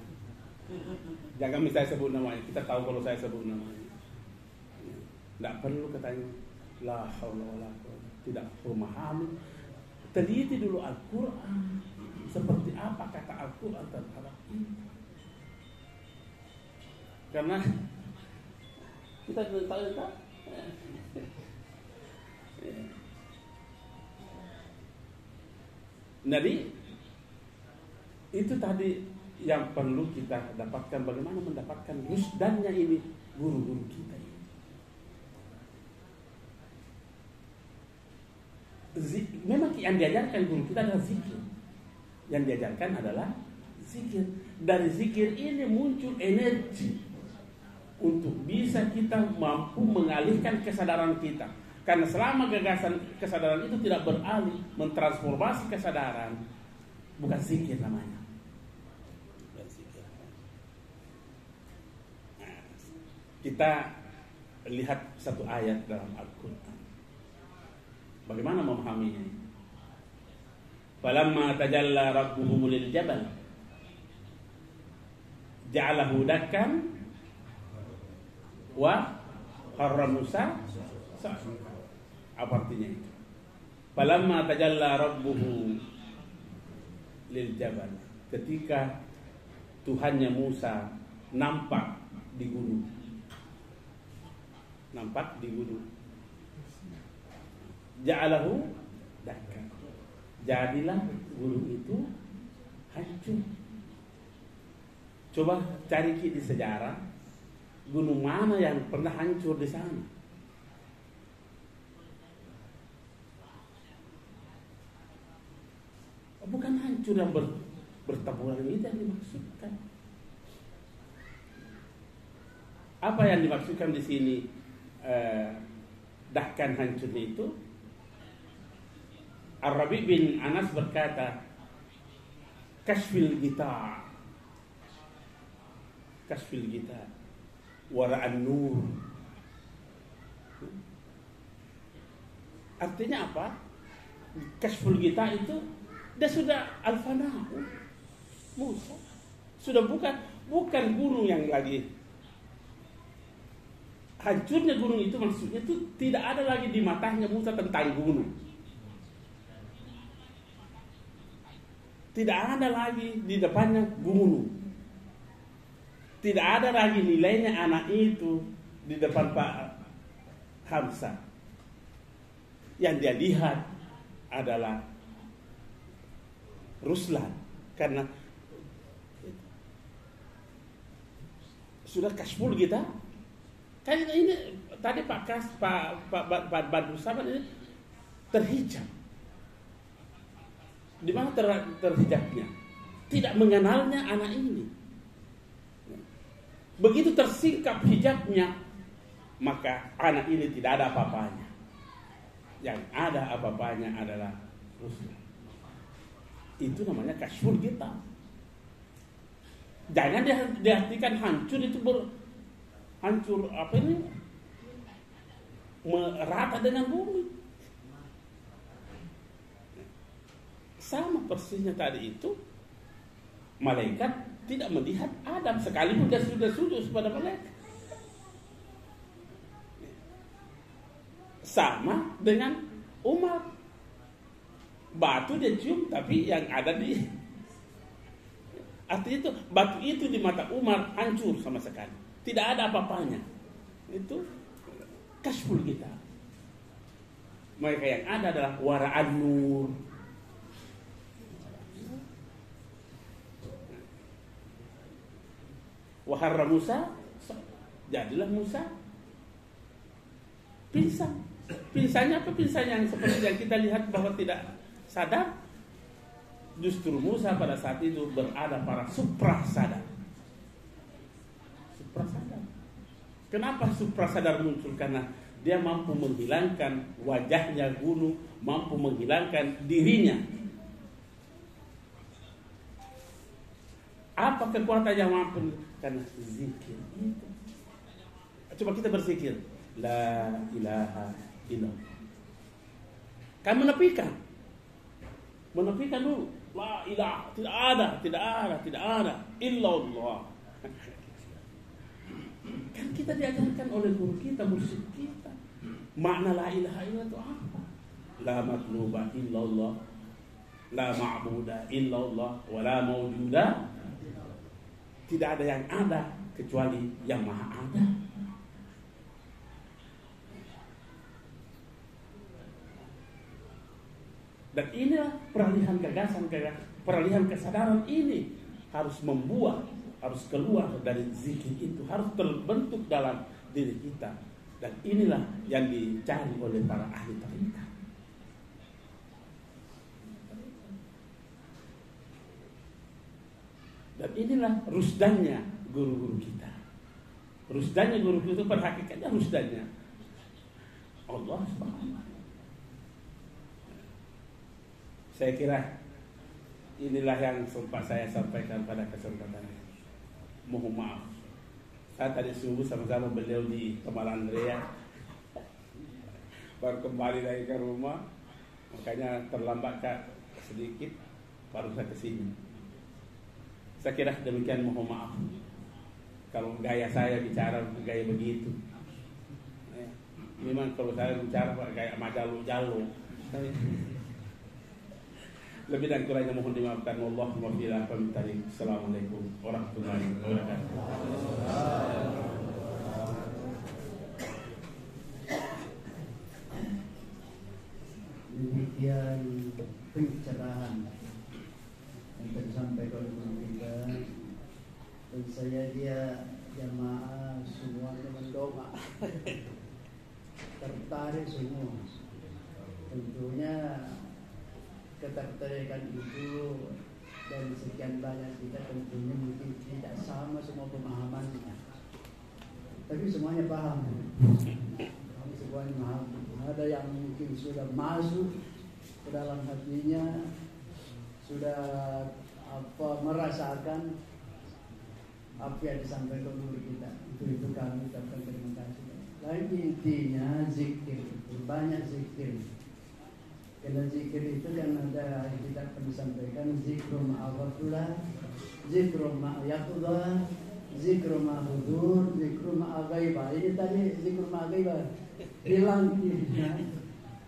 Jangan misalnya sebut namanya, kita tahu kalau saya sebut namanya. Tidak perlu katanya la haula wala quwwata, tidak memahami. Teliti dulu Al-Quran, seperti apa kata Al-Quran terhadap ini. Karena kita belum tahu kan. Jadi itu tadi yang perlu kita dapatkan, bagaimana mendapatkan rusdannya ini guru-guru kita ini. Memang yang diajarkan guru kita adalah zikir. Yang diajarkan adalah zikir. Dari zikir ini muncul energi untuk bisa kita mampu mengalihkan kesadaran kita. Karena selama gagasan kesadaran itu tidak beralih, mentransformasi kesadaran, bukan zikir namanya. Kita lihat satu ayat dalam Al-Quran. Bagaimana memahaminya? Falamma tajalla rabbuhu lil jabal ja'alahu dakkan wa kharra Musa. Apa artinya itu? Falamma tajalla rabbuhu lil jabal, ketika Tuhannya Musa nampak di gunung. Nampak di gunung. Ja'alahu dakkan. Jadilah gunung itu hancur. Coba cari di sejarah gunung mana yang pernah hancur di sana. Bukan hancur yang bertaburan, itu yang dimaksudkan. Apa yang dimaksudkan di sini? Dakkan hancurnya itu, Ar-Rabi bin Anas berkata, kashfil gitar wara'an nur. Artinya apa? Kashful gitar itu dia sudah al-fana, Musa sudah bukan gunung yang lagi. Hancurnya gunung itu maksudnya itu tidak ada lagi di matanya Musa tentang gunung. Tidak ada lagi di depannya gunung. Tidak ada lagi nilainya anak itu di depan Pak Hamzah. Yang dia lihat adalah Ruslan, karena sudah kashful kita. Kayak ini tadi Pak Badru Samad ini terhijab. Di mana terhijabnya? Tidak mengenalnya anak ini. Begitu tersingkap hijabnya, maka anak ini tidak ada apa-apanya. Yang ada apa-apanya adalah Ruslan. Itu namanya kasyful kita. Jangan diartikan hancur itu hancur apa ini? Merata dengan bumi. Sama persisnya tadi itu, malaikat tidak melihat Adam sekalipun dia sudah sujud kepada malaikat. Sama dengan Umar, batu dia cium tapi yang ada di, artinya itu batu itu di mata Umar hancur sama sekali, tidak ada apa-apanya. Itu kasyful kita. Mereka yang ada adalah wara'an nur. Waharra Musa, jadilah Musa pinsang. Pinsanya apa? Pinsang yang seperti yang kita lihat bahwa tidak sadar. Justru Musa pada saat itu berada pada suprasadar. Suprasadar. Kenapa suprasadar muncul? Karena dia mampu menghilangkan wajahnya gunung, mampu menghilangkan dirinya. Apa kekuatan yang mampu? Karena zikir itu. Coba kita berzikir, la ilaha illallah. Kan menepikan dulu, la ilaha, tidak ada illallah. Kan kita diajarkan oleh guru kita, mursyid kita, makna la ilaha illallah itu apa? La matluba illallah, la ma'buda illallah, wa la mawjuda. Tidak ada yang ada kecuali yang maha ada. Dan inilah peralihan gagasan, peralihan kesadaran ini harus membuat, harus keluar dari zikir itu, harus terbentuk dalam diri kita. Dan inilah yang dicari oleh para ahli tarekat. Dan inilah rusdannya guru-guru kita. Rusdannya guru-guru itu pada hakikatnya rusdannya Allah Subhanahu. Saya kira inilah yang sempat saya sampaikan pada kesempatan ini. Mohon maaf, saya tadi subuh sama-sama beliau di Kemalan Andrea, baru kembali lagi ke rumah, makanya terlambat sedikit baru saya kesini. Saya kira demikian, mohon maaf kalau gaya saya bicara gaya begitu. Memang kalau saya bicara kayak majalu-jalu. Lebih dan kurangnya mohon dimaafkan. Wallahu a'lam bishawab. Assalamualaikum warahmatullahi wabarakatuh. Demikian pencerahan yang disampaikan oleh guru kita, dan saya dia jamaah semuanya mendongak, tertarik semua. Tentunya ketertarikan itu dan sekian banyak kita tentunya mungkin tidak sama semua pemahamannya, tapi semuanya paham. Kami semuanya paham. Ada yang mungkin sudah masuk ke dalam hatinya, sudah merasakan apa yang disampaikan guru kita. Itu kami ucapkan terima kasih. Lain intinya zikir, banyak zikir. Karena zikir itu kan ada yang kita akan disampaikan, zikru ma'aghaflah, zikru ma'ayatullah, zikru ma'hudur, zikru ma'aghaibah. Ini tadi zikru ma'aghaibah, hilang dirinya,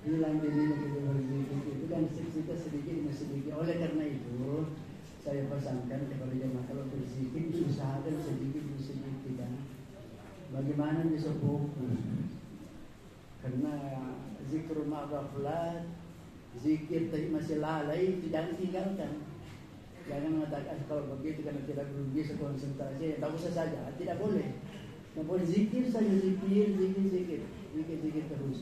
hilang dirinya kita berzikir. Itu kan kita sedikit demi sedikit. Oleh karena itu saya pesankan kepada jemaah, kalau berzikir usahakan sedikit demi sedikit kan. Bagaimana bisa fokus? Karena zikru ma'aghaflah, zikir tadi masih lalai, jangan tinggalkan. Jangan mengatakan kalau begitu karena tidak belum bisa konsentrasi, tak usah saja, tidak boleh. Nah, boleh zikir saja, zikir terus.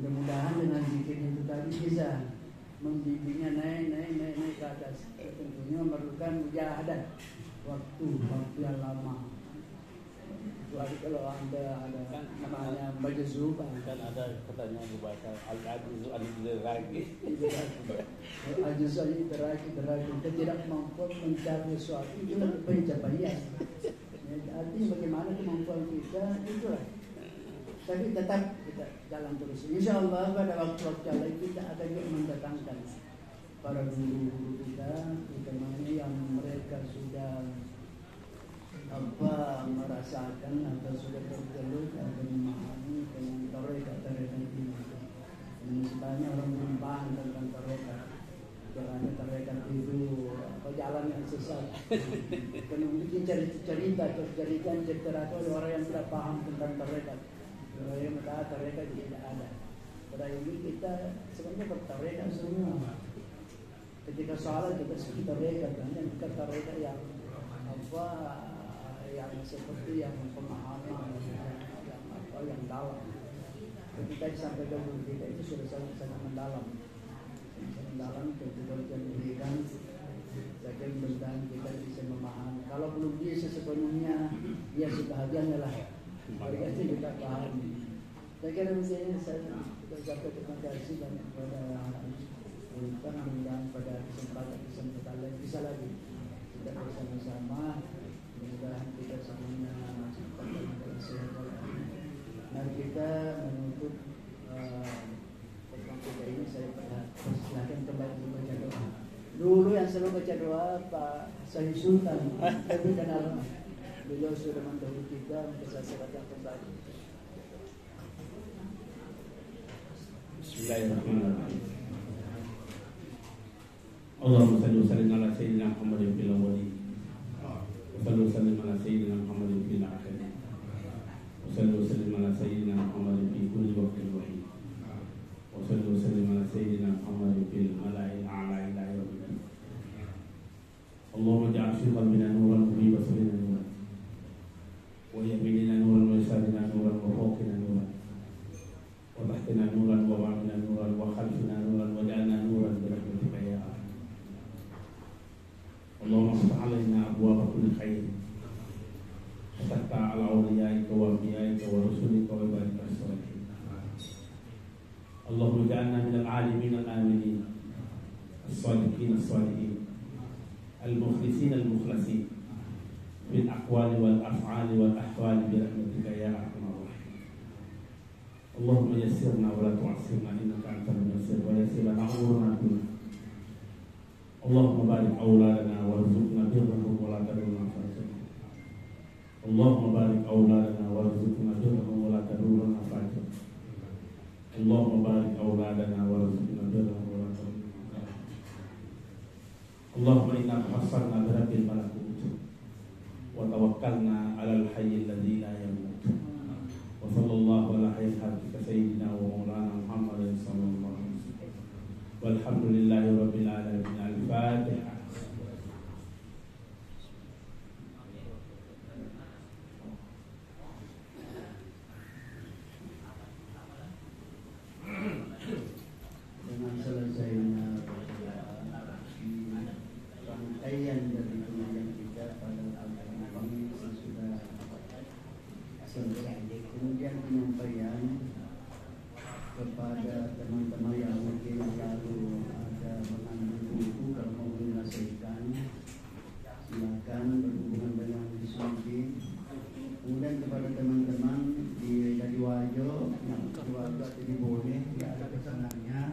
Mudah-mudahan dengan zikir itu tadi bisa membimbingnya naik ke atas. Tentunya memerlukan mujahadah, waktu yang lama. Kecuali kalau anda ada namanya majzub, Kan ada katanya dibaca al-ajizu al-idraki. Al-ajizu al-idraki, ketidakmampuan mencari sesuatu itu pencapaian. Artinya bagaimana kemampuan kita itulah. Tapi tetap kita jalan terus. InsyaAllah pada waktu-waktu lain kita akan mendatangkan para guru-guru kita, utamanya yang mereka sudah merasakan atau sudah tergelut atau memahami dengan tarekat ini. Ini sebenarnya orang bimbang tentang tarekat. Jalannya tarekat itu jalan yang sesat. Kemudian cerita oleh orang yang tidak paham tentang tarekat. Orang yang mengatakan tarekat tidak ada. Pada ini kita sebenarnya bertarekat semua. Ketika salat kita sebut tarekat, hanya bukan tarekat yang yang seperti yang pemahaman yang dalam. Ketika disampaikan guru kita itu sudah sangat mendalam. Ketika kita berikan, saya mudah-mudahan kita bisa memahami. Kalau belum bisa sepenuhnya, dia sebahagiannya lah. Mereka itu kita paham. Saya kira misalnya saya ucapkan terima kasih banyak kepada mudah-mudahan pada kesempatan lain bisa lagi kita bersama-sama. Mudah-mudahan kita semuanya cepat dalam kesehatan. Mari kita menutup pertemuan kita ini. Saya persilahkan kembali membaca doa. Dulu yang selalu baca doa Pak Syahid Sultan, tapi kenal beliau sudah mendahului kita untuk saya kembali. Bismillahirrahmanirrahim. Allahumma salli wa sallim ala sayyidina Muhammadin fil awwalin. Sallu sallim ala sayyidina Muhammadin fil akhirin. Sallu sallim ala sayyidina Muhammadin fi kulli waqtin wa hin. Sallu sallim ala sayyidina Muhammadin fil mala'il a'la ila yawmiddin. Allahumma ja'al fi qalbina nuran wa fi basarina nuran wa yaminina nuran wa yasarina nuran wa fawqina nuran wa tahtina nuran wa ma'amina nuran wa khalfina nuran wa ja'alna nuran bi rahmatika ya Allah. Allahumma ftah alaina abwaaba kulli khair wa tatta ala awliyaika wa anbiyaika wa rusulika wa ibadika as-salihin. Allahumma ja'alna min al-'alimin al-aminin as-sadiqin as-salihin al-mukhlisin al-mukhlasin bil aqwali wal af'ali wal ahwali bi rahmatika ya arhamar rahimin. Allahumma yassirna wa la tu'assirna innaka antal muyassir wa yassir lana umurana kullaha. Allahumma barik auladana warzuqna birrahum wa la tadurna fajrahum. Allahumma barik auladana warzuqna birrahum wa la tadurna fajrahum. Allahumma barik auladana warzuqna birrahum wa la tadurna fajrahum. Allahumma inna hasarna bi rabbil malakut wa tawakkalna 'alal hayyil ladzi la yamut. Wa sallallahu ala hayyika sayyidina wa maulana Muhammadin sallallahu alaihi wasallam. Walhamdulillahi rabbil alamin. Al-Fatihah. Dengan selesainya rangkaian dari pengajian kita pada agama ini sudah selesai. Kemudian penyampaian kepada teman-teman yang mungkin lalu ada mengambil buku, kalau mau menyelesaikan silakan berhubungan dengan diskusi. Kemudian kepada teman-teman dari Wajo yang di Wajo atau di Bolo